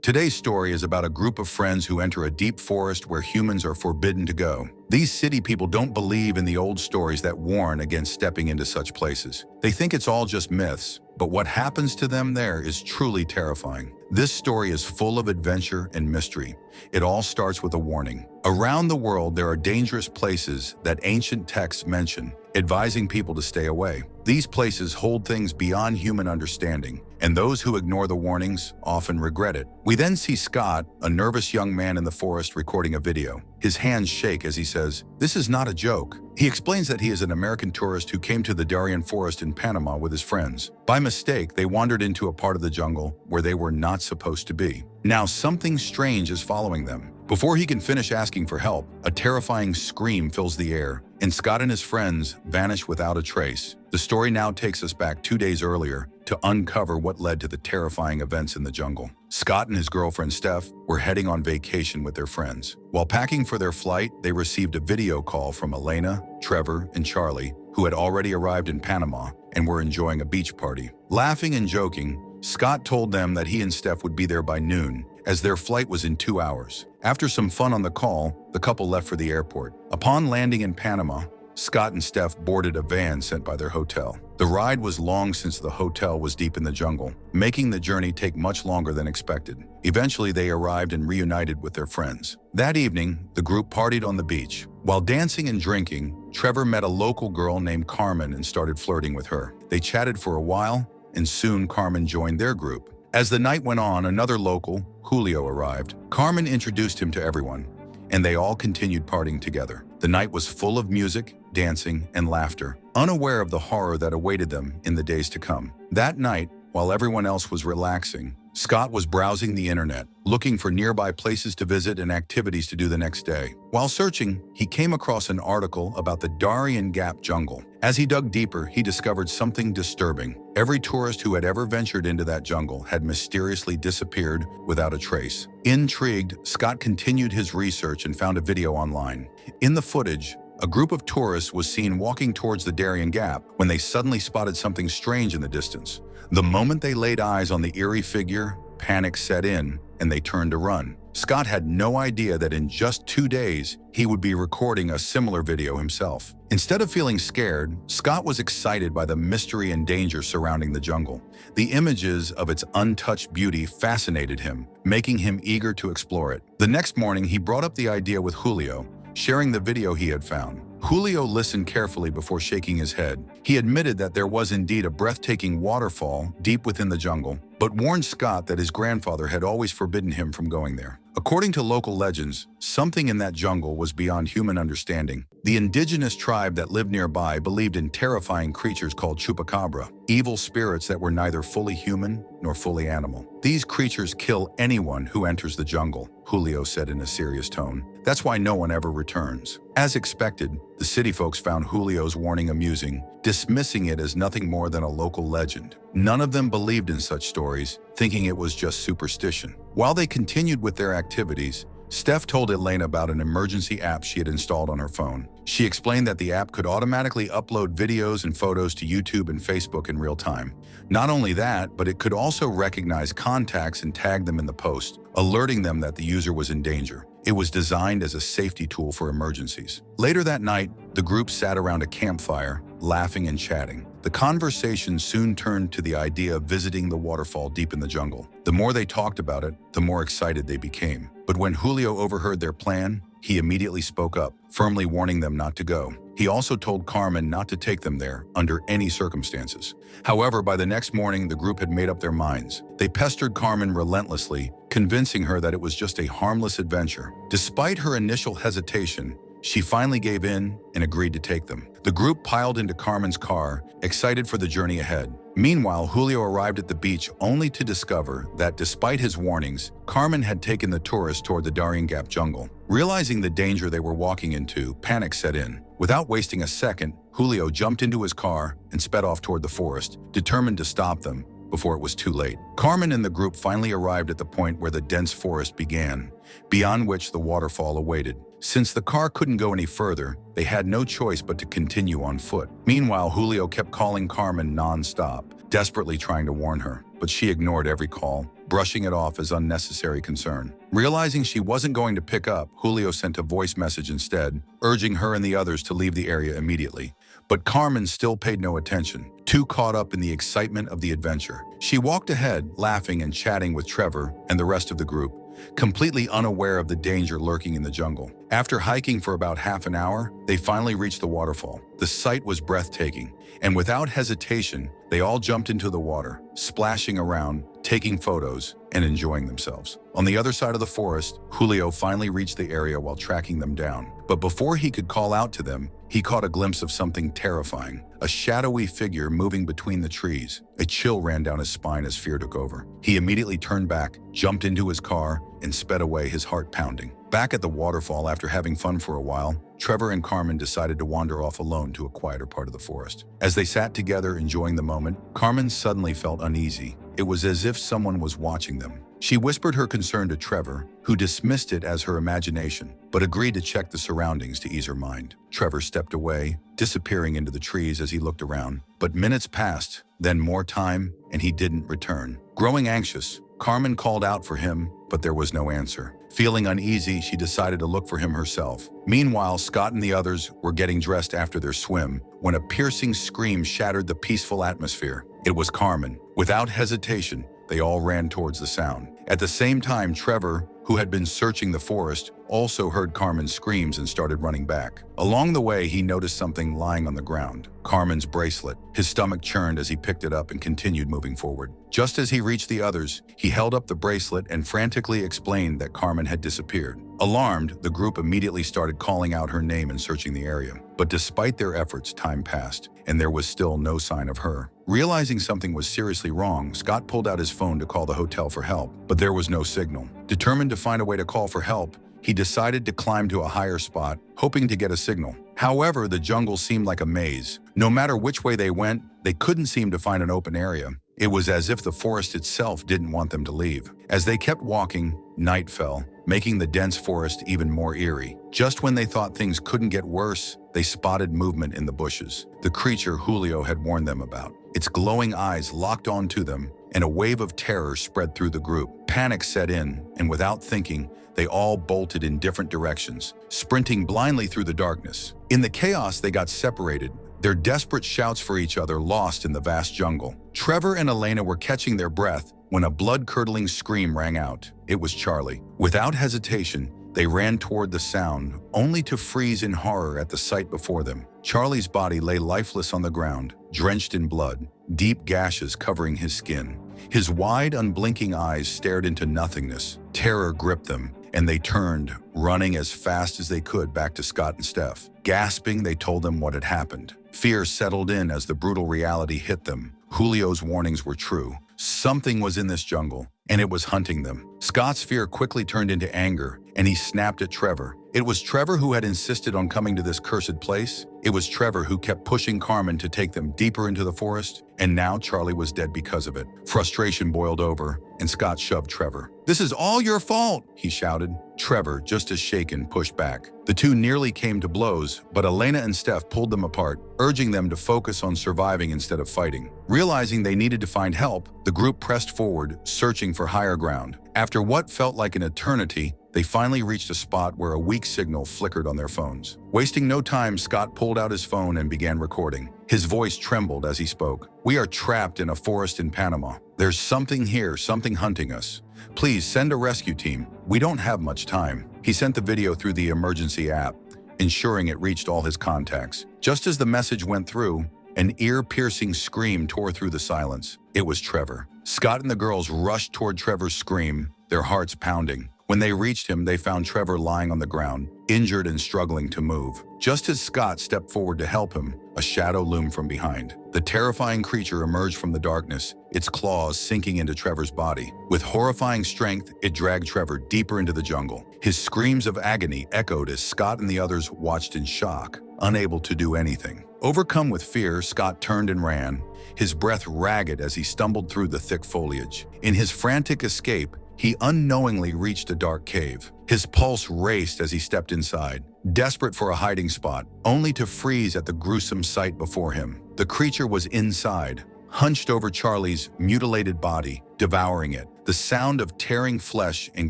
Today's story is about a group of friends who enter a deep forest where humans are forbidden to go. These city people don't believe in the old stories that warn against stepping into such places. They think it's all just myths, but what happens to them there is truly terrifying. This story is full of adventure and mystery. It all starts with a warning. Around the world, there are dangerous places that ancient texts mention, advising people to stay away. These places hold things beyond human understanding, and those who ignore the warnings often regret it. We then see Scott, a nervous young man in the forest, recording a video. His hands shake as he says, "This is not a joke." He explains that he is an American tourist who came to the Darien forest in Panama with his friends. By mistake, they wandered into a part of the jungle where they were not supposed to be. Now something strange is following them. Before he can finish asking for help, a terrifying scream fills the air, and Scott and his friends vanish without a trace. The story now takes us back 2 days earlier to uncover what led to the terrifying events in the jungle. Scott and his girlfriend Steph were heading on vacation with their friends. While packing for their flight, they received a video call from Elena, Trevor, and Charlie, who had already arrived in Panama and were enjoying a beach party. Laughing and joking, Scott told them that he and Steph would be there by noon, as their flight was in 2 hours. After some fun on the call, the couple left for the airport. Upon landing in Panama, Scott and Steph boarded a van sent by their hotel. The ride was long since the hotel was deep in the jungle, making the journey take much longer than expected. Eventually, they arrived and reunited with their friends. That evening, the group partied on the beach. While dancing and drinking, Trevor met a local girl named Carmen and started flirting with her. They chatted for a while, and soon Carmen joined their group. As the night went on, another local, Julio, arrived. Carmen introduced him to everyone, and they all continued partying together. The night was full of music, dancing, and laughter, unaware of the horror that awaited them in the days to come. That night, while everyone else was relaxing, Scott was browsing the internet, looking for nearby places to visit and activities to do the next day. While searching, he came across an article about the Darien Gap jungle. As he dug deeper, he discovered something disturbing. Every tourist who had ever ventured into that jungle had mysteriously disappeared without a trace. Intrigued, Scott continued his research and found a video online. In the footage, a group of tourists was seen walking towards the Darien Gap when they suddenly spotted something strange in the distance. The moment they laid eyes on the eerie figure, panic set in and they turned to run. Scott had no idea that in just 2 days, he would be recording a similar video himself. Instead of feeling scared, Scott was excited by the mystery and danger surrounding the jungle. The images of its untouched beauty fascinated him, making him eager to explore it. The next morning, he brought up the idea with Julio, sharing the video he had found. Julio listened carefully before shaking his head. He admitted that there was indeed a breathtaking waterfall deep within the jungle, but warned Scott that his grandfather had always forbidden him from going there. According to local legends, something in that jungle was beyond human understanding. The indigenous tribe that lived nearby believed in terrifying creatures called chupacabra, evil spirits that were neither fully human nor fully animal. These creatures kill anyone who enters the jungle, Julio said in a serious tone. That's why no one ever returns. As expected, the city folks found Julio's warning amusing, dismissing it as nothing more than a local legend. None of them believed in such stories, thinking it was just superstition. While they continued with their activities, Steph told Elena about an emergency app she had installed on her phone. She explained that the app could automatically upload videos and photos to YouTube and Facebook in real time. Not only that, but it could also recognize contacts and tag them in the post, alerting them that the user was in danger. It was designed as a safety tool for emergencies. Later that night, the group sat around a campfire, laughing and chatting. The conversation soon turned to the idea of visiting the waterfall deep in the jungle. The more they talked about it, the more excited they became. But when Julio overheard their plan, he immediately spoke up, firmly warning them not to go. He also told Carmen not to take them there under any circumstances. However, by the next morning, the group had made up their minds. They pestered Carmen relentlessly, convincing her that it was just a harmless adventure. Despite her initial hesitation, she finally gave in and agreed to take them. The group piled into Carmen's car, excited for the journey ahead. Meanwhile, Julio arrived at the beach only to discover that despite his warnings, Carmen had taken the tourists toward the Darien Gap jungle. Realizing the danger they were walking into, panic set in. Without wasting a second, Julio jumped into his car and sped off toward the forest, determined to stop them before it was too late. Carmen and the group finally arrived at the point where the dense forest began, beyond which the waterfall awaited. Since the car couldn't go any further, they had no choice but to continue on foot. Meanwhile, Julio kept calling Carmen non-stop, desperately trying to warn her, but she ignored every call, brushing it off as unnecessary concern. Realizing she wasn't going to pick up, Julio sent a voice message instead, urging her and the others to leave the area immediately. But Carmen still paid no attention, too caught up in the excitement of the adventure. She walked ahead, laughing and chatting with Trevor and the rest of the group, completely unaware of the danger lurking in the jungle. After hiking for about half an hour, they finally reached the waterfall. The sight was breathtaking, and without hesitation, they all jumped into the water, splashing around, taking photos, and enjoying themselves. On the other side of the forest, Julio finally reached the area while tracking them down. But before he could call out to them, he caught a glimpse of something terrifying, a shadowy figure moving between the trees. A chill ran down his spine as fear took over. He immediately turned back, jumped into his car, and sped away, his heart pounding. Back at the waterfall after having fun for a while, Trevor and Carmen decided to wander off alone to a quieter part of the forest. As they sat together enjoying the moment, Carmen suddenly felt uneasy. It was as if someone was watching them. She whispered her concern to Trevor, who dismissed it as her imagination, but agreed to check the surroundings to ease her mind. Trevor stepped away, disappearing into the trees as he looked around. But minutes passed, then more time, and he didn't return. Growing anxious, Carmen called out for him, but there was no answer. Feeling uneasy, she decided to look for him herself. Meanwhile, Scott and the others were getting dressed after their swim when a piercing scream shattered the peaceful atmosphere. It was Carmen. Without hesitation, they all ran towards the sound. At the same time, Trevor, who had been searching the forest, also heard Carmen's screams and started running back. Along the way, he noticed something lying on the ground, Carmen's bracelet. His stomach churned as he picked it up and continued moving forward. Just as he reached the others, he held up the bracelet and frantically explained that Carmen had disappeared. Alarmed, the group immediately started calling out her name and searching the area. But despite their efforts, time passed, and there was still no sign of her. Realizing something was seriously wrong, Scott pulled out his phone to call the hotel for help, but there was no signal. Determined to find a way to call for help, he decided to climb to a higher spot, hoping to get a signal. However, the jungle seemed like a maze. No matter which way they went, they couldn't seem to find an open area. It was as if the forest itself didn't want them to leave. As they kept walking, night fell, making the dense forest even more eerie. Just when they thought things couldn't get worse, they spotted movement in the bushes. The creature Julio had warned them about. Its glowing eyes locked onto them, and a wave of terror spread through the group. Panic set in, and without thinking, they all bolted in different directions, sprinting blindly through the darkness. In the chaos, they got separated, their desperate shouts for each other lost in the vast jungle. Trevor and Elena were catching their breath when a blood-curdling scream rang out. It was Charlie. Without hesitation, they ran toward the sound, only to freeze in horror at the sight before them. Charlie's body lay lifeless on the ground, drenched in blood, deep gashes covering his skin. His wide, unblinking eyes stared into nothingness. Terror gripped them, and they turned, running as fast as they could back to Scott and Steph. Gasping, they told them what had happened. Fear settled in as the brutal reality hit them. Julio's warnings were true. Something was in this jungle, and it was hunting them. Scott's fear quickly turned into anger, and he snapped at Trevor. It was Trevor who had insisted on coming to this cursed place. It was Trevor who kept pushing Carmen to take them deeper into the forest, and now Charlie was dead because of it. Frustration boiled over, and Scott shoved Trevor. "This is all your fault," he shouted. Trevor, just as shaken, pushed back. The two nearly came to blows, but Elena and Steph pulled them apart, urging them to focus on surviving instead of fighting. Realizing they needed to find help, the group pressed forward, searching for higher ground. After what felt like an eternity, they finally reached a spot where a weak signal flickered on their phones. Wasting no time, Scott pulled out his phone and began recording. His voice trembled as he spoke. "We are trapped in a forest in Panama. There's something here, something hunting us. Please send a rescue team. We don't have much time." He sent the video through the emergency app, ensuring it reached all his contacts. Just as the message went through, an ear-piercing scream tore through the silence. It was Trevor. Scott and the girls rushed toward Trevor's scream, their hearts pounding. When they reached him, they found Trevor lying on the ground, injured and struggling to move. Just as Scott stepped forward to help him, a shadow loomed from behind. The terrifying creature emerged from the darkness, its claws sinking into Trevor's body. With horrifying strength, it dragged Trevor deeper into the jungle. His screams of agony echoed as Scott and the others watched in shock, unable to do anything. Overcome with fear, Scott turned and ran, his breath ragged as he stumbled through the thick foliage. In his frantic escape, he unknowingly reached a dark cave. His pulse raced as he stepped inside, desperate for a hiding spot, only to freeze at the gruesome sight before him. The creature was inside, hunched over Charlie's mutilated body, devouring it. The sound of tearing flesh and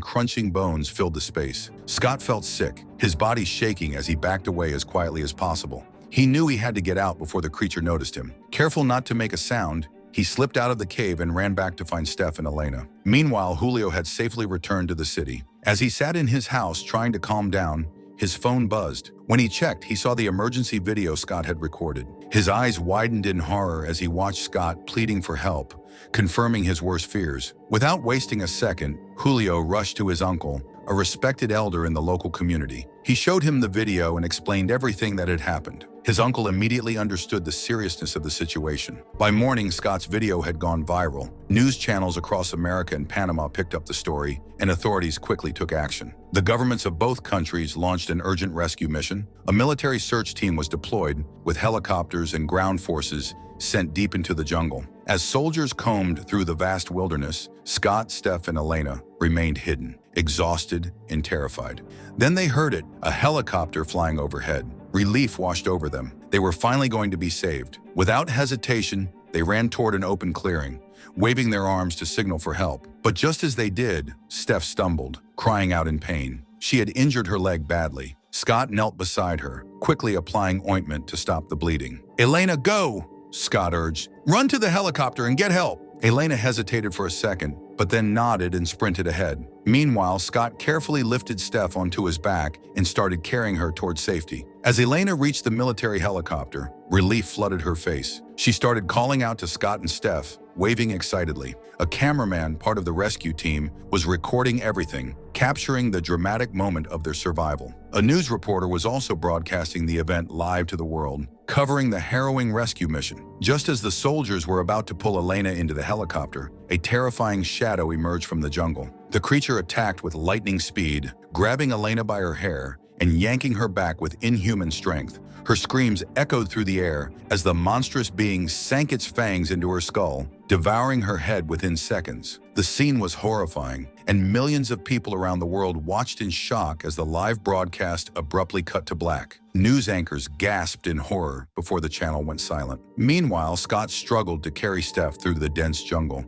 crunching bones filled the space. Scott felt sick, his body shaking as he backed away as quietly as possible. He knew he had to get out before the creature noticed him. Careful not to make a sound, he slipped out of the cave and ran back to find Steph and Elena. Meanwhile, Julio had safely returned to the city. As he sat in his house trying to calm down, his phone buzzed. When he checked, he saw the emergency video Scott had recorded. His eyes widened in horror as he watched Scott pleading for help, confirming his worst fears. Without wasting a second, Julio rushed to his uncle, a respected elder in the local community. He showed him the video and explained everything that had happened. His uncle immediately understood the seriousness of the situation. By morning, Scott's video had gone viral. News channels across America and Panama picked up the story, and authorities quickly took action. The governments of both countries launched an urgent rescue mission. A military search team was deployed, with helicopters and ground forces sent deep into the jungle. As soldiers combed through the vast wilderness, Scott, Steph, and Elena remained hidden, exhausted and terrified. Then they heard it, a helicopter flying overhead. Relief washed over them. They were finally going to be saved. Without hesitation, they ran toward an open clearing, waving their arms to signal for help. But just as they did, Steph stumbled, crying out in pain. She had injured her leg badly. Scott knelt beside her, quickly applying ointment to stop the bleeding. "Elena, go!" Scott urged. "Run to the helicopter and get help." Elena hesitated for a second, but then nodded and sprinted ahead. Meanwhile, Scott carefully lifted Steph onto his back and started carrying her toward safety. As Elena reached the military helicopter, relief flooded her face. She started calling out to Scott and Steph, waving excitedly. A cameraman, part of the rescue team, was recording everything, capturing the dramatic moment of their survival. A news reporter was also broadcasting the event live to the world, covering the harrowing rescue mission. Just as the soldiers were about to pull Elena into the helicopter, a terrifying shadow emerged from the jungle. The creature attacked with lightning speed, grabbing Elena by her hair and yanking her back with inhuman strength. Her screams echoed through the air as the monstrous being sank its fangs into her skull, devouring her head within seconds. The scene was horrifying, and millions of people around the world watched in shock as the live broadcast abruptly cut to black. News anchors gasped in horror before the channel went silent. Meanwhile, Scott struggled to carry Steph through the dense jungle,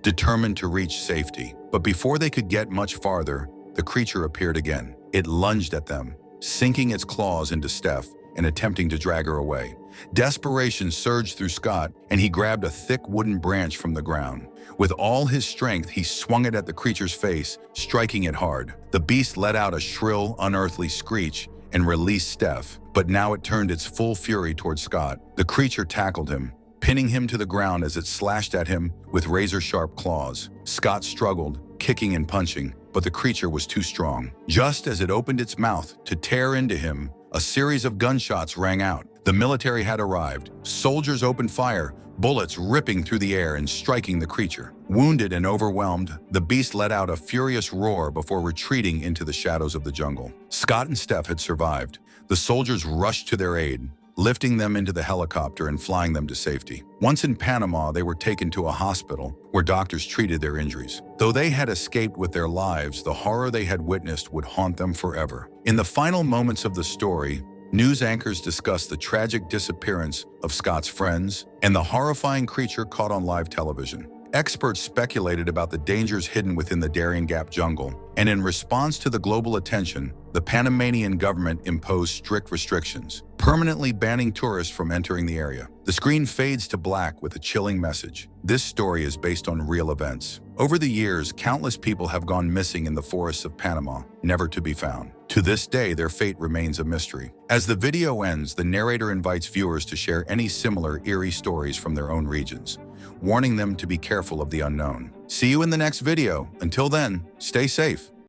determined to reach safety. But before they could get much farther, the creature appeared again. It lunged at them, sinking its claws into Steph and attempting to drag her away. Desperation surged through Scott, and he grabbed a thick wooden branch from the ground. With all his strength, he swung it at the creature's face, striking it hard. The beast let out a shrill, unearthly screech and released Steph, but now it turned its full fury toward Scott. The creature tackled him, pinning him to the ground as it slashed at him with razor-sharp claws. Scott struggled, kicking and punching, but the creature was too strong. Just as it opened its mouth to tear into him, a series of gunshots rang out. The military had arrived. Soldiers opened fire, bullets ripping through the air and striking the creature. Wounded and overwhelmed, the beast let out a furious roar before retreating into the shadows of the jungle. Scott and Steph had survived. The soldiers rushed to their aid, lifting them into the helicopter and flying them to safety. Once in Panama, they were taken to a hospital where doctors treated their injuries. Though they had escaped with their lives, the horror they had witnessed would haunt them forever. In the final moments of the story, news anchors discussed the tragic disappearance of Scott's friends and the horrifying creature caught on live television. Experts speculated about the dangers hidden within the Darien Gap jungle, and in response to the global attention, the Panamanian government imposed strict restrictions, permanently banning tourists from entering the area. The screen fades to black with a chilling message. This story is based on real events. Over the years, countless people have gone missing in the forests of Panama, never to be found. To this day, their fate remains a mystery. As the video ends, the narrator invites viewers to share any similar eerie stories from their own regions, warning them to be careful of the unknown. See you in the next video. Until then, stay safe.